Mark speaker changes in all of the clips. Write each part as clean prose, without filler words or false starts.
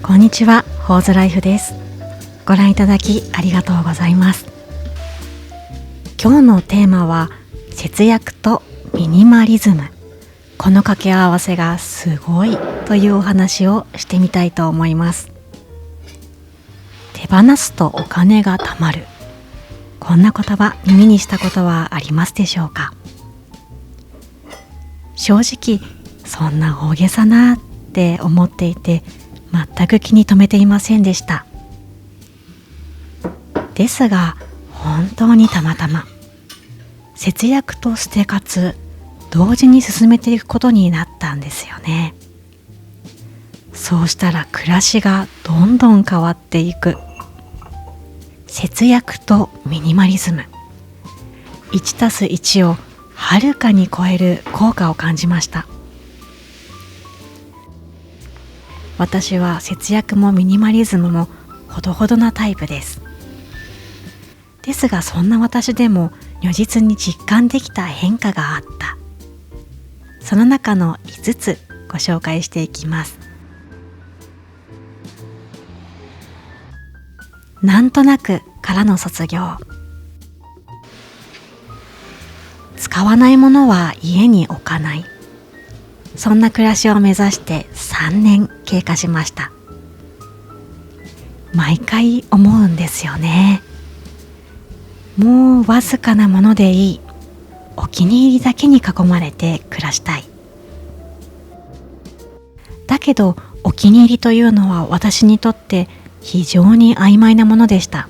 Speaker 1: こんにちは、ホーズライフです。ご覧いただきありがとうございます。今日のテーマは節約とミニマリズム、この掛け合わせがすごいというお話をしてみたいと思います。手放すとお金が貯まる、こんな言葉耳にしたことはありますでしょうか。正直そんな大げさなって思っていて、全く気に留めていませんでした。ですが本当にたまたま節約と捨て活同時に進めていくことになったんですよね。そうしたら暮らしがどんどん変わっていく。節約とミニマリズム、1+1をはるかに超える効果を感じました。私は節約もミニマリズムもほどほどなタイプです。ですがそんな私でも如実に実感できた変化があった。その中の5つご紹介していきます。なんとなくからの卒業。使わないものは家に置かない。そんな暮らしを目指して3年経過しました。毎回思うんですよね。もうわずかなものでいい。お気に入りだけに囲まれて暮らしたい。だけどお気に入りというのは私にとって非常に曖昧なものでした。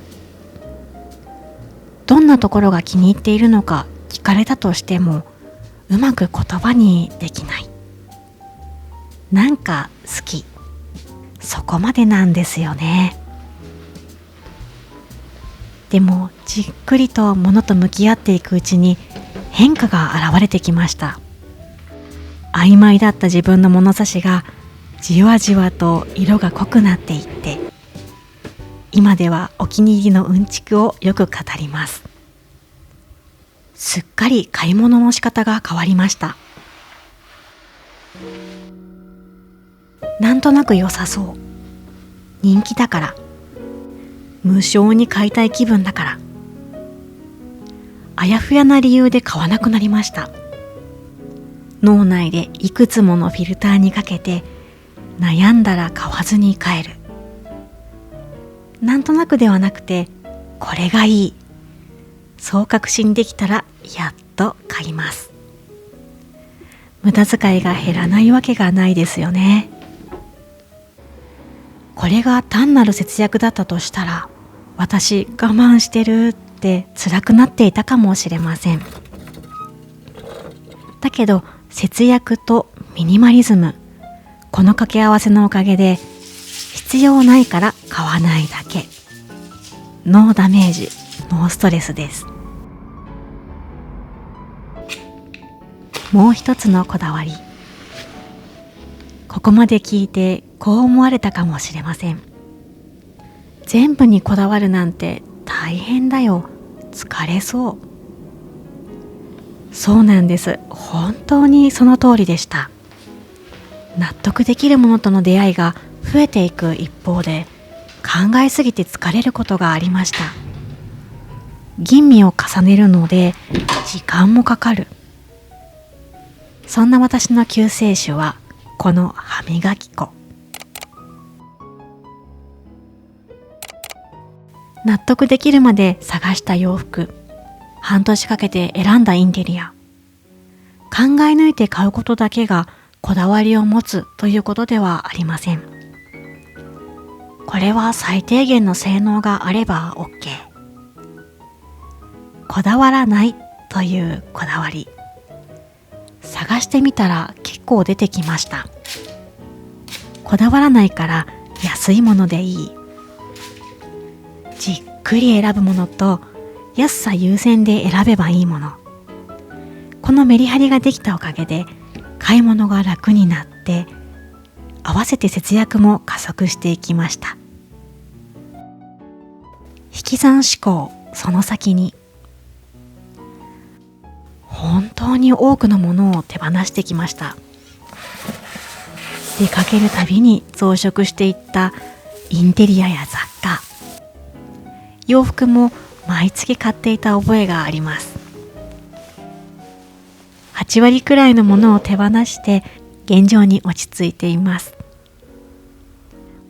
Speaker 1: どんなところが気に入っているのか聞かれたとしてもうまく言葉にできない。なんか好き、そこまでなんですよね。でもじっくりと物と向き合っていくうちに変化が現れてきました。曖昧だった自分の物差しがじわじわと色が濃くなっていって、今ではお気に入りのうんちくをよく語ります。すっかり買い物の仕方が変わりました。なんとなく良さそう、人気だから、無償に買いたい気分だから、あやふやな理由で買わなくなりました。脳内でいくつものフィルターにかけて悩んだら買わずに帰る。なんとなくではなくて、これがいい、そう確信できたらやっと買います。無駄遣いが減らないわけがないですよね。これが単なる節約だったとしたら、私我慢してるって辛くなっていたかもしれません。だけど節約とミニマリズム、この掛け合わせのおかげで必要ないから買わないだけ、ノーダメージ、ノーストレスです。もう一つのこだわり。ここまで聞いてこう思われたかもしれません。全部にこだわるなんて大変だよ、疲れそう。そうなんです。本当にその通りでした。納得できるものとの出会いが増えていく一方で、考えすぎて疲れることがありました。吟味を重ねるので時間もかかる。そんな私の救世主はこの歯磨き粉。納得できるまで探した洋服、半年かけて選んだインテリア、考え抜いて買うことだけがこだわりを持つということではありません。これは最低限の性能があれば OK。 こだわらないというこだわり、探してみたら結構出てきました。こだわらないから安いものでいい、じっくり選ぶものと安さ優先で選べばいいもの、このメリハリができたおかげで買い物が楽になって、合わせて節約も加速していきました。引き算思考、その先に本当に多くのものを手放してきました。出かけるたびに増殖していったインテリアや雑貨、洋服も毎月買っていた覚えがあります。8割くらいのものを手放して現状に落ち着いています。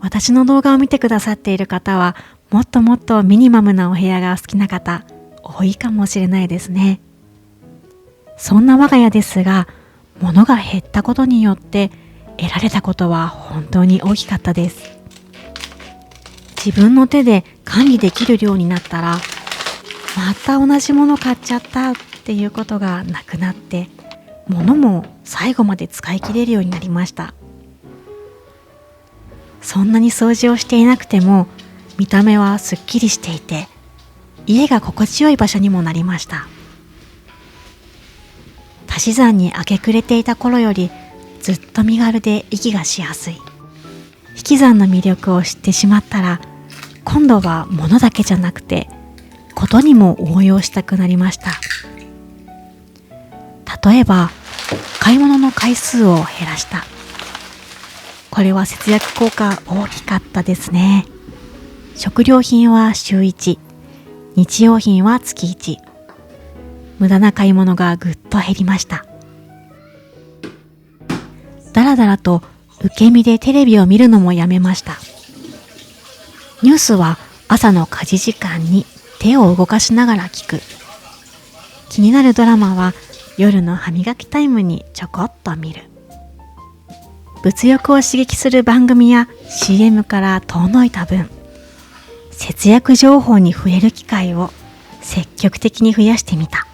Speaker 1: 私の動画を見てくださっている方はもっともっとミニマムなお部屋が好きな方多いかもしれないですね。そんな我が家ですが、物が減ったことによって得られたことは本当に大きかったです。自分の手で管理できる量になったら、また同じもの買っちゃったっていうことがなくなって、物も最後まで使い切れるようになりました。そんなに掃除をしていなくても見た目はすっきりしていて、家が心地よい場所にもなりました。足し算に明け暮れていた頃よりずっと身軽で息がしやすい。引き算の魅力を知ってしまったら、今度は物だけじゃなくてことにも応用したくなりました。例えば買い物の回数を減らした。これは節約効果大きかったですね。食料品は週1、日用品は月1。無駄な買い物がぐっと減りました。だらだらと受け身でテレビを見るのもやめました。ニュースは朝の家事時間に手を動かしながら聞く。気になるドラマは夜の歯磨きタイムにちょこっと見る。物欲を刺激する番組や CM から遠のいた分、節約情報に触れる機会を積極的に増やしてみた。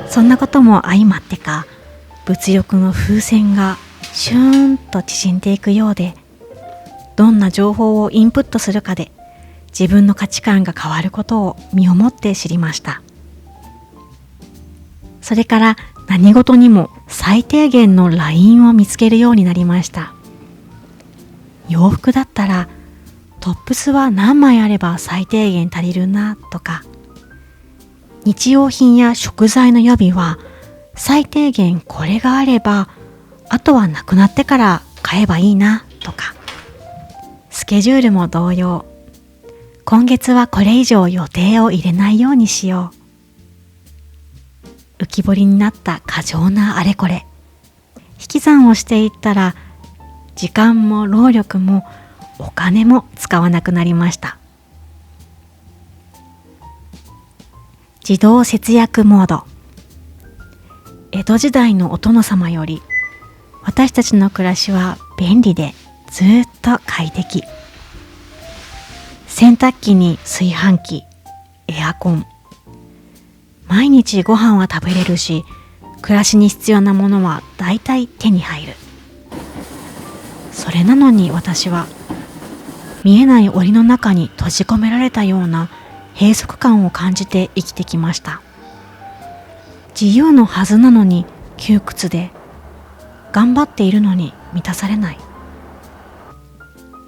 Speaker 1: そんなことも相まってか、物欲の風船がシューンと縮んでいくようで、どんな情報をインプットするかで自分の価値観が変わることを身をもって知りました。それから何事にも最低限のラインを見つけるようになりました。洋服だったらトップスは何枚あれば最低限足りるなとか、日用品や食材の予備は最低限これがあればあとはなくなってから買えばいいなとか、スケジュールも同様、今月はこれ以上予定を入れないようにしよう。浮き彫りになった過剰なあれこれ。引き算をしていったら時間も労力もお金も使わなくなりました。自動節約モード。江戸時代のお殿様より私たちの暮らしは便利でずっと快適。洗濯機に炊飯器、エアコン。毎日ご飯は食べれるし、暮らしに必要なものはだいたい手に入る。それなのに私は見えない檻の中に閉じ込められたような閉塞感を感じて生きてきました。自由のはずなのに窮屈で、頑張っているのに満たされない。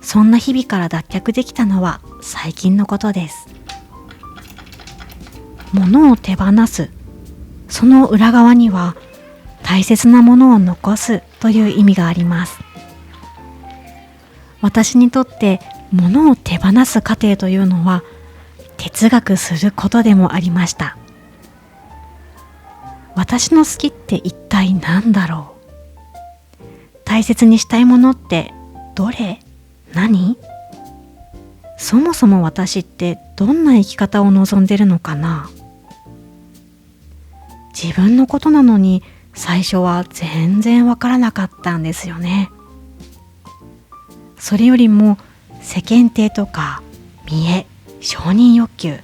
Speaker 1: そんな日々から脱却できたのは最近のことです。物を手放す、その裏側には大切なものを残すという意味があります。私にとって物を手放す過程というのは哲学することでもありました。私の好きって一体何だろう。大切にしたいものってどれ？何？そもそも私ってどんな生き方を望んでるのかな。自分のことなのに最初は全然わからなかったんですよね。それよりも世間体とか見栄、承認欲求、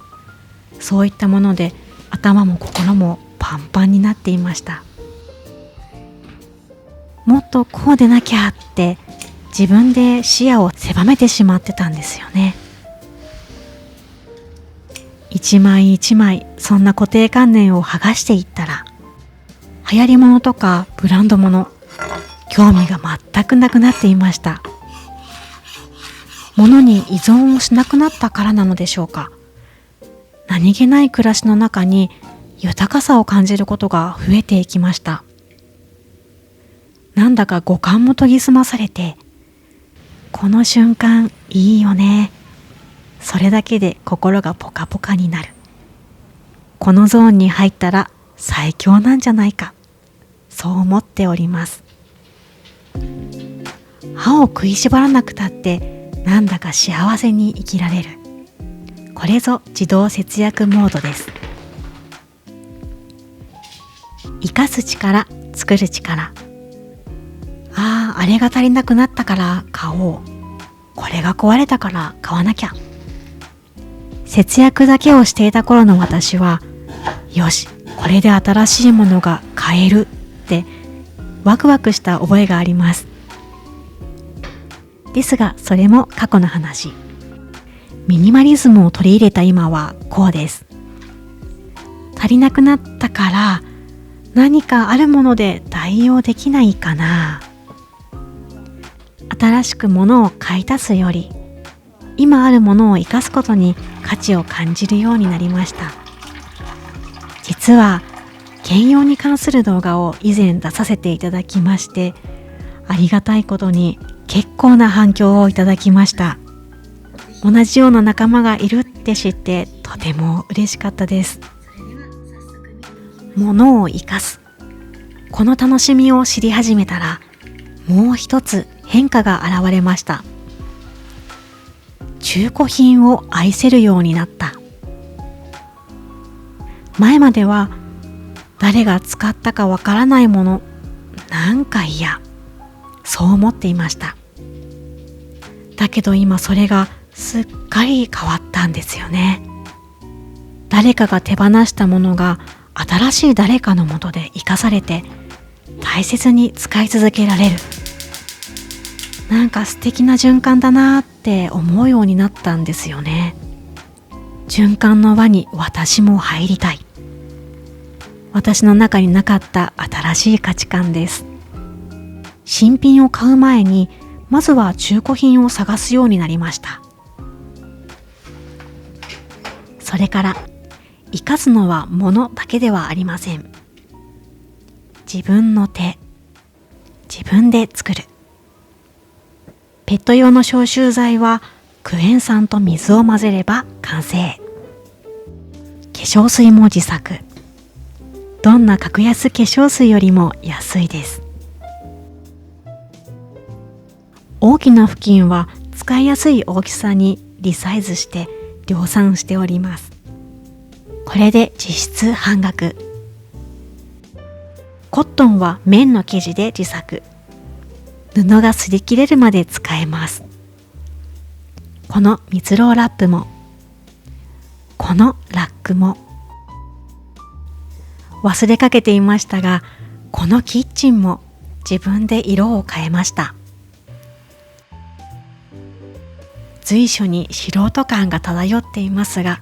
Speaker 1: そういったもので頭も心もパンパンになっていました。もっとこうでなきゃって自分で視野を狭めてしまってたんですよね。一枚一枚そんな固定観念を剥がしていったら、流行り物とかブランド物、興味が全くなくなっていました。物に依存をしなくなったからなのでしょうか。何気ない暮らしの中に豊かさを感じることが増えていきました。なんだか五感も研ぎ澄まされて、この瞬間いいよね。それだけで心がポカポカになる。このゾーンに入ったら最強なんじゃないか。そう思っております。歯を食いしばらなくたってなんだか幸せに生きられる。これぞ自動節約モードです。生かす力、作る力。あれが足りなくなったから買おう。これが壊れたから買わなきゃ。節約だけをしていた頃の私は、よし、これで新しいものが買えるってワクワクした覚えがあります。ですが、それも過去の話。ミニマリズムを取り入れた今はこうです。足りなくなったから何かあるもので代用できないかな。新しくものを買い足すより、今あるものを生かすことに価値を感じるようになりました。実は兼用に関する動画を以前出させていただきまして、ありがたいことに結構な反響をいただきました。同じような仲間がいるって知ってとても嬉しかったです。ものを生かす、この楽しみを知り始めたら、もう一つ変化が現れました。中古品を愛せるようになった。前までは誰が使ったかわからないもの、なんか嫌、そう思っていました。だけど今それがすっかり変わったんですよね。誰かが手放したものが新しい誰かのもとで生かされて大切に使い続けられる。なんか素敵な循環だなって思うようになったんですよね。循環の輪に私も入りたい。私の中になかった新しい価値観です。新品を買う前にまずは中古品を探すようになりました。それから生かすのは物だけではありません。自分の手、自分で作る。ペット用の消臭剤はクエン酸と水を混ぜれば完成。化粧水も自作。どんな格安化粧水よりも安いです。大きな布巾は使いやすい大きさにリサイズして量産しております。これで実質半額。コットンは綿の生地で自作。布が擦り切れるまで使えます。この蜜ろうラップも、このラックも。忘れかけていましたが、このキッチンも自分で色を変えました。随所に素人感が漂っていますが、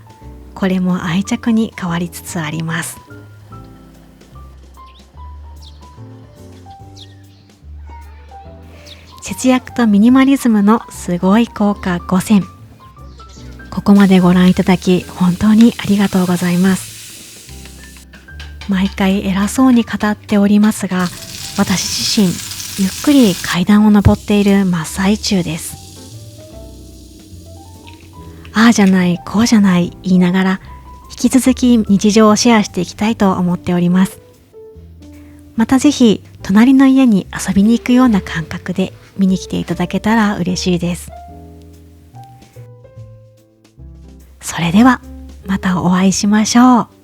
Speaker 1: これも愛着に変わりつつあります。節約とミニマリズムのすごい効果5選。ここまでご覧いただき本当にありがとうございます。毎回偉そうに語っておりますが、私自身ゆっくり階段を登っている真っ最中です。ああじゃないこうじゃない言いながら、引き続き日常をシェアしていきたいと思っております。またぜひ隣の家に遊びに行くような感覚で見に来ていただけたら嬉しいです。それではまたお会いしましょう。